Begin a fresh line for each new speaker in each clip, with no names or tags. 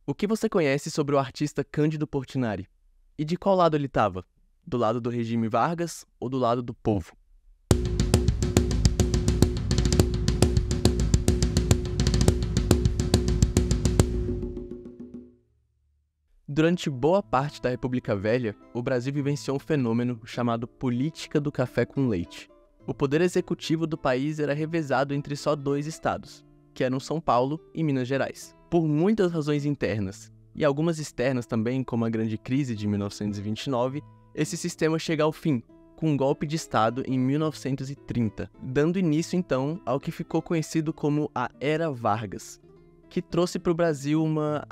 O que você conhece sobre o artista Cândido Portinari? E de qual lado ele estava? Do lado do regime Vargas ou do lado do povo? Durante boa parte da República Velha, o Brasil vivenciou um fenômeno chamado política do café com leite. O poder executivo do país era revezado entre só dois estados, que eram São Paulo e Minas Gerais. Por muitas razões internas, e algumas externas também, como a Grande Crise de 1929, esse sistema chega ao fim, com um golpe de Estado em 1930, dando início então ao que ficou conhecido como a Era Vargas, que trouxe para o Brasil uma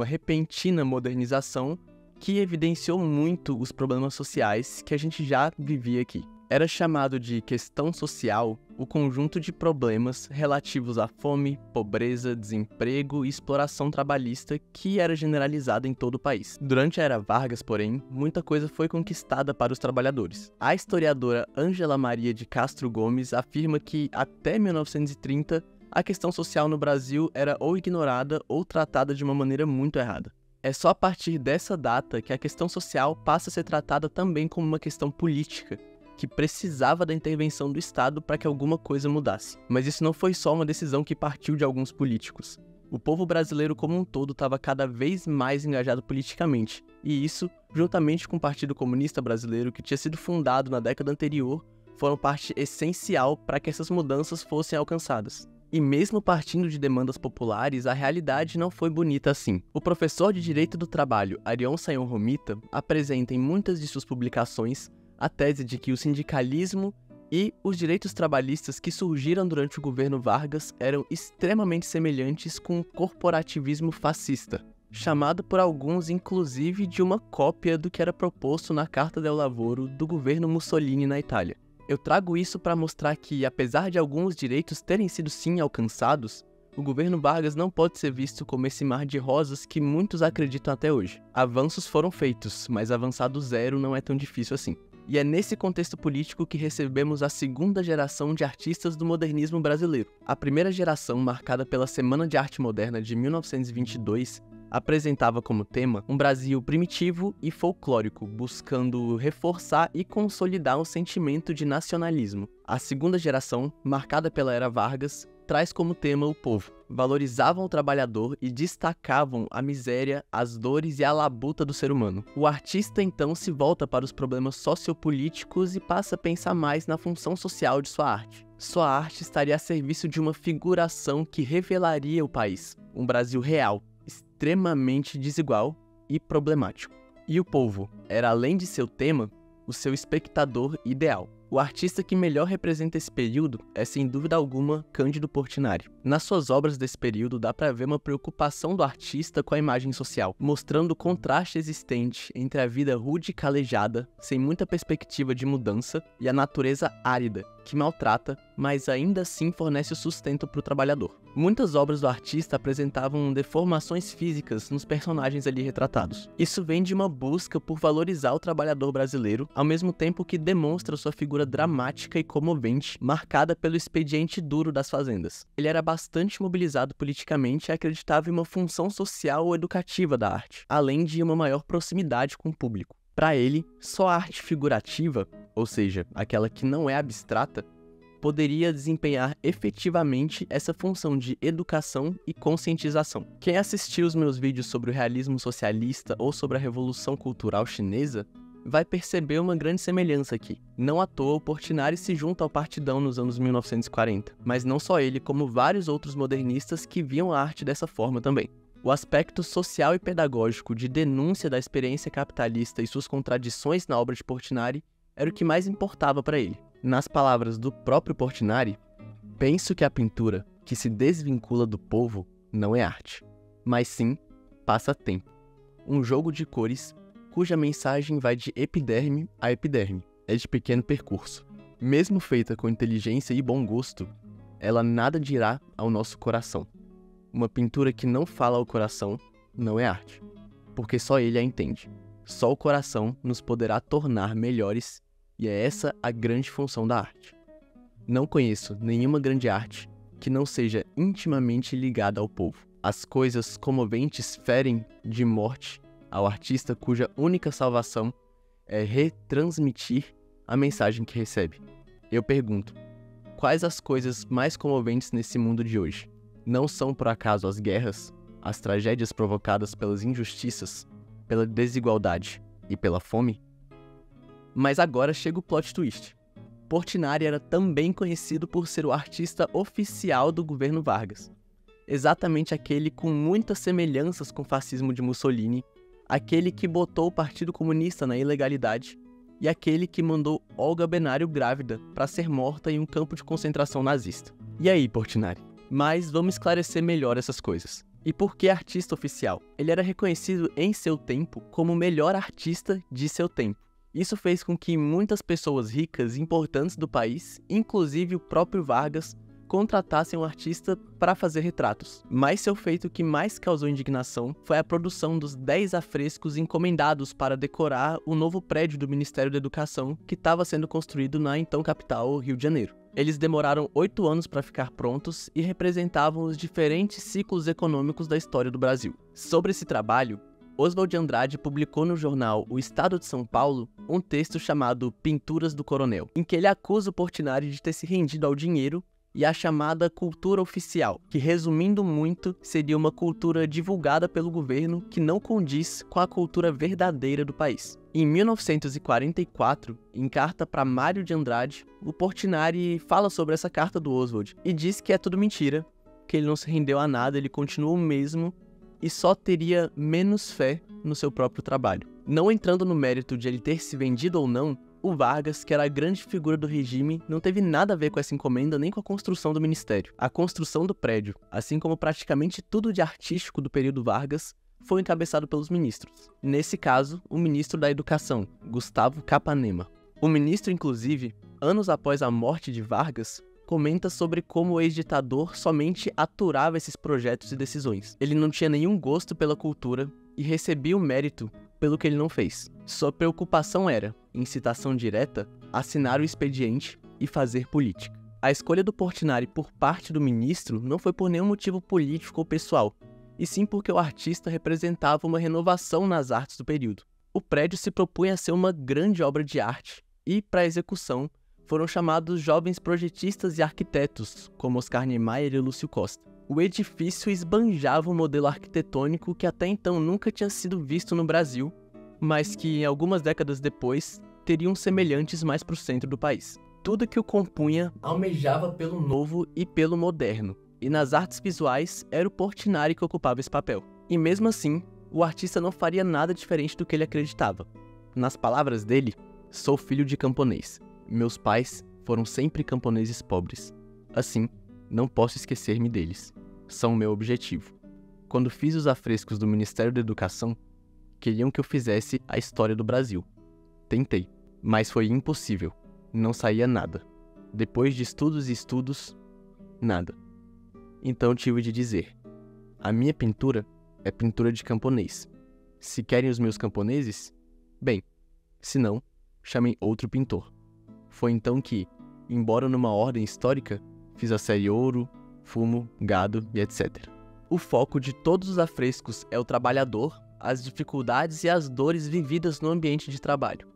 repentina modernização que evidenciou muito os problemas sociais que a gente já vivia aqui. Era chamado de questão social o conjunto de problemas relativos à fome, pobreza, desemprego e exploração trabalhista que era generalizada em todo o país. Durante a Era Vargas, porém, muita coisa foi conquistada para os trabalhadores. A historiadora Ângela Maria de Castro Gomes afirma que, até 1930, a questão social no Brasil era ou ignorada ou tratada de uma maneira muito errada. É só a partir dessa data que a questão social passa a ser tratada também como uma questão política, que precisava da intervenção do Estado para que alguma coisa mudasse. Mas isso não foi só uma decisão que partiu de alguns políticos. O povo brasileiro como um todo estava cada vez mais engajado politicamente, e isso, juntamente com o Partido Comunista Brasileiro, que tinha sido fundado na década anterior, foram parte essencial para que essas mudanças fossem alcançadas. E mesmo partindo de demandas populares, a realidade não foi bonita assim. O professor de Direito do Trabalho, Arion Sayão Romita, apresenta em muitas de suas publicações a tese de que o sindicalismo e os direitos trabalhistas que surgiram durante o governo Vargas eram extremamente semelhantes com o corporativismo fascista, chamado por alguns inclusive de uma cópia do que era proposto na Carta del Lavoro do governo Mussolini na Itália. Eu trago isso para mostrar que, apesar de alguns direitos terem sido sim alcançados, o governo Vargas não pode ser visto como esse mar de rosas que muitos acreditam até hoje. Avanços foram feitos, mas avançar do zero não é tão difícil assim. E é nesse contexto político que recebemos a segunda geração de artistas do modernismo brasileiro. A primeira geração, marcada pela Semana de Arte Moderna de 1922, apresentava como tema um Brasil primitivo e folclórico, buscando reforçar e consolidar um sentimento de nacionalismo. A segunda geração, marcada pela Era Vargas, traz como tema o povo. Valorizavam o trabalhador e destacavam a miséria, as dores e a labuta do ser humano. O artista então se volta para os problemas sociopolíticos e passa a pensar mais na função social de sua arte. Sua arte estaria a serviço de uma figuração que revelaria o país, um Brasil real, extremamente desigual e problemático. E o povo era, além de seu tema, o seu espectador ideal. O artista que melhor representa esse período é, sem dúvida alguma, Cândido Portinari. Nas suas obras desse período dá para ver uma preocupação do artista com a imagem social, mostrando o contraste existente entre a vida rude e calejada, sem muita perspectiva de mudança, e a natureza árida, que maltrata, mas ainda assim fornece o sustento para o trabalhador. Muitas obras do artista apresentavam deformações físicas nos personagens ali retratados. Isso vem de uma busca por valorizar o trabalhador brasileiro, ao mesmo tempo que demonstra sua figura dramática e comovente, marcada pelo expediente duro das fazendas. Ele era bastante mobilizado politicamente e acreditava em uma função social ou educativa da arte, além de uma maior proximidade com o público. Para ele, só a arte figurativa, ou seja, aquela que não é abstrata, poderia desempenhar efetivamente essa função de educação e conscientização. Quem assistiu os meus vídeos sobre o realismo socialista ou sobre a Revolução Cultural Chinesa vai perceber uma grande semelhança aqui. Não à toa, o Portinari se junta ao Partidão nos anos 1940, mas não só ele, como vários outros modernistas que viam a arte dessa forma também. O aspecto social e pedagógico de denúncia da experiência capitalista e suas contradições na obra de Portinari era o que mais importava para ele. Nas palavras do próprio Portinari, penso que a pintura que se desvincula do povo não é arte, mas sim passatempo, um jogo de cores cuja mensagem vai de epiderme a epiderme, é de pequeno percurso. Mesmo feita com inteligência e bom gosto, ela nada dirá ao nosso coração. Uma pintura que não fala ao coração não é arte, porque só ele a entende. Só o coração nos poderá tornar melhores, e é essa a grande função da arte. Não conheço nenhuma grande arte que não seja intimamente ligada ao povo. As coisas comoventes ferem de morte ao artista cuja única salvação é retransmitir a mensagem que recebe. Eu pergunto, quais as coisas mais comoventes nesse mundo de hoje? Não são por acaso as guerras, as tragédias provocadas pelas injustiças, pela desigualdade e pela fome? Mas agora chega o plot twist. Portinari era também conhecido por ser o artista oficial do governo Vargas. Exatamente aquele com muitas semelhanças com o fascismo de Mussolini, aquele que botou o Partido Comunista na ilegalidade e aquele que mandou Olga Benário grávida para ser morta em um campo de concentração nazista. E aí, Portinari? Mas vamos esclarecer melhor essas coisas. E por que artista oficial? Ele era reconhecido em seu tempo como o melhor artista de seu tempo. Isso fez com que muitas pessoas ricas e importantes do país, inclusive o próprio Vargas, contratassem um artista para fazer retratos. Mas seu feito que mais causou indignação foi a produção dos 10 afrescos encomendados para decorar o novo prédio do Ministério da Educação que estava sendo construído na então capital, Rio de Janeiro. Eles demoraram 8 anos para ficar prontos e representavam os diferentes ciclos econômicos da história do Brasil. Sobre esse trabalho, Oswald de Andrade publicou no jornal O Estado de São Paulo um texto chamado Pinturas do Coronel, em que ele acusa o Portinari de ter se rendido ao dinheiro e à chamada cultura oficial, que, resumindo muito, seria uma cultura divulgada pelo governo que não condiz com a cultura verdadeira do país. Em 1944, em carta para Mário de Andrade, o Portinari fala sobre essa carta do Oswald e diz que é tudo mentira, que ele não se rendeu a nada, ele continuou o mesmo e só teria menos fé no seu próprio trabalho. Não entrando no mérito de ele ter se vendido ou não, o Vargas, que era a grande figura do regime, não teve nada a ver com essa encomenda nem com a construção do ministério. A construção do prédio, assim como praticamente tudo de artístico do período Vargas, foi encabeçado pelos ministros. Nesse caso, o ministro da Educação, Gustavo Capanema. O ministro, inclusive, anos após a morte de Vargas, comenta sobre como o ex-ditador somente aturava esses projetos e decisões. Ele não tinha nenhum gosto pela cultura e recebia o mérito pelo que ele não fez. Sua preocupação era, em citação direta, assinar o expediente e fazer política. A escolha do Portinari por parte do ministro não foi por nenhum motivo político ou pessoal, e sim porque o artista representava uma renovação nas artes do período. O prédio se propunha a ser uma grande obra de arte, e, para a execução, foram chamados jovens projetistas e arquitetos, como Oscar Niemeyer e Lúcio Costa. O edifício esbanjava um modelo arquitetônico que até então nunca tinha sido visto no Brasil, mas que, algumas décadas depois, teriam semelhantes mais para o centro do país. Tudo que o compunha almejava pelo novo e pelo moderno, e nas artes visuais era o Portinari que ocupava esse papel. E mesmo assim, o artista não faria nada diferente do que ele acreditava. Nas palavras dele, sou filho de camponês. Meus pais foram sempre camponeses pobres. Assim, não posso esquecer-me deles. São o meu objetivo. Quando fiz os afrescos do Ministério da Educação, queriam que eu fizesse a história do Brasil. Tentei, mas foi impossível. Não saía nada. Depois de estudos e estudos, nada. Então tive de dizer, a minha pintura é pintura de camponês. Se querem os meus camponeses, bem, se não, chamem outro pintor. Foi então que, embora numa ordem histórica, fiz a série Ouro, Fumo, Gado e etc. O foco de todos os afrescos é o trabalhador, as dificuldades e as dores vividas no ambiente de trabalho.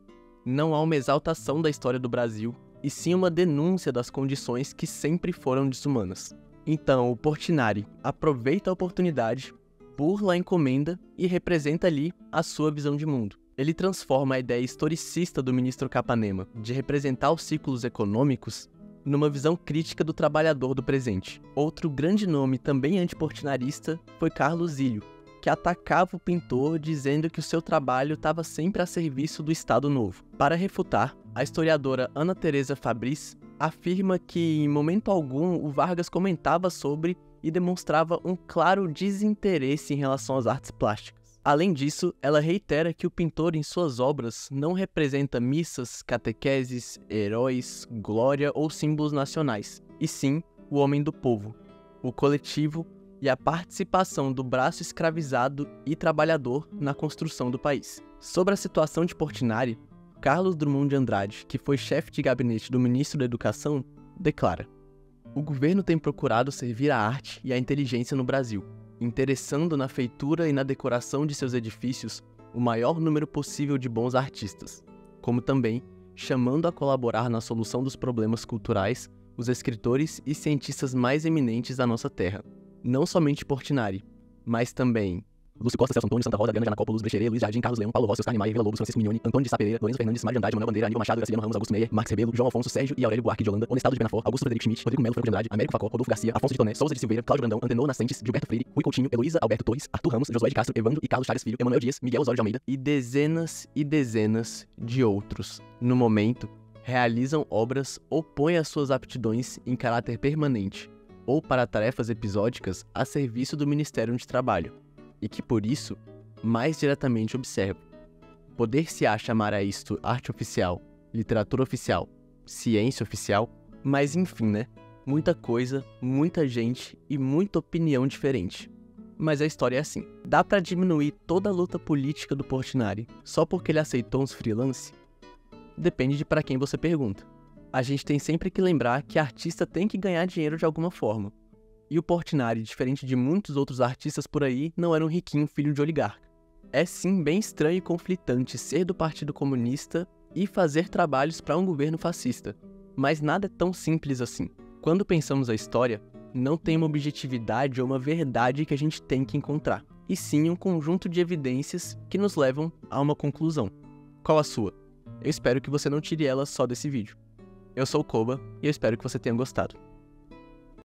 Não há uma exaltação da história do Brasil, e sim uma denúncia das condições que sempre foram desumanas. Então, o Portinari aproveita a oportunidade, burla a encomenda e representa ali a sua visão de mundo. Ele transforma a ideia historicista do ministro Capanema de representar os ciclos econômicos numa visão crítica do trabalhador do presente. Outro grande nome também antiportinarista foi Carlos Ilho, que atacava o pintor dizendo que o seu trabalho estava sempre a serviço do Estado Novo. Para refutar, a historiadora Ana Teresa Fabris afirma que, em momento algum, o Vargas comentava sobre e demonstrava um claro desinteresse em relação às artes plásticas. Além disso, ela reitera que o pintor em suas obras não representa missas, catequeses, heróis, glória ou símbolos nacionais, e sim o homem do povo, o coletivo e a participação do braço escravizado e trabalhador na construção do país. Sobre a situação de Portinari, Carlos Drummond de Andrade, que foi chefe de gabinete do ministro da Educação, declara: o governo tem procurado servir a arte e a inteligência no Brasil. interessando na feitura e na decoração de seus edifícios o maior número possível de bons artistas, como também chamando a colaborar na solução dos problemas culturais os escritores e cientistas mais eminentes da nossa terra. Não somente Portinari, mas também Lúcio Costa, Celso Antônio, Santa Rosa, Adriana Jacopo, Luz Brecheret, Luiz Jardim, Carlos Leão, Paulo Rossi, Oscar Niemeyer, Vila Lobos, Francisco Mignoni, Antônio de Sá Pereira, Lorenzo Fernandes, Mário de Andrade, Manuel Bandeira, Aníbal Machado, Graciliano Ramos, Augusto Meyer, Marcos Rebelo, João Afonso, Sérgio e Aurélio Buarque de Holanda, Honestado de Benafor, Augusto Frederico Schmidt, Rodrigo Melo, Franco de Andrade, Américo Facó, Rodolfo Garcia, Afonso de Toné, Souza de Silveira, Cláudio Brandão, Antenor Nascentes, Gilberto Freire, Rui Coutinho, Heloísa Alberto Torres, Arthur Ramos, Evandro e Carlos Chagas Filho, Emanuel Dias, Miguel Osório de Almeida e dezenas de outros. No momento, realizam obras ou põem as suas aptidões em caráter permanente ou para tarefas episódicas a serviço do Ministério de Trabalho, e que por isso mais diretamente observa. Poder-se-á chamar a isto arte oficial, literatura oficial, ciência oficial, mas enfim, né? Muita coisa, muita gente e muita opinião diferente. Mas a história é assim. Dá pra diminuir toda a luta política do Portinari só porque ele aceitou uns freelance? Depende de pra quem você pergunta. A gente tem sempre que lembrar que artista tem que ganhar dinheiro de alguma forma. E o Portinari, diferente de muitos outros artistas por aí, não era um riquinho filho de oligarca. É sim bem estranho e conflitante ser do Partido Comunista e fazer trabalhos para um governo fascista. Mas nada é tão simples assim. Quando pensamos a história, não tem uma objetividade ou uma verdade que a gente tem que encontrar, e sim um conjunto de evidências que nos levam a uma conclusão. Qual a sua? Eu espero que você não tire ela só desse vídeo. Eu sou o Koba e eu espero que você tenha gostado.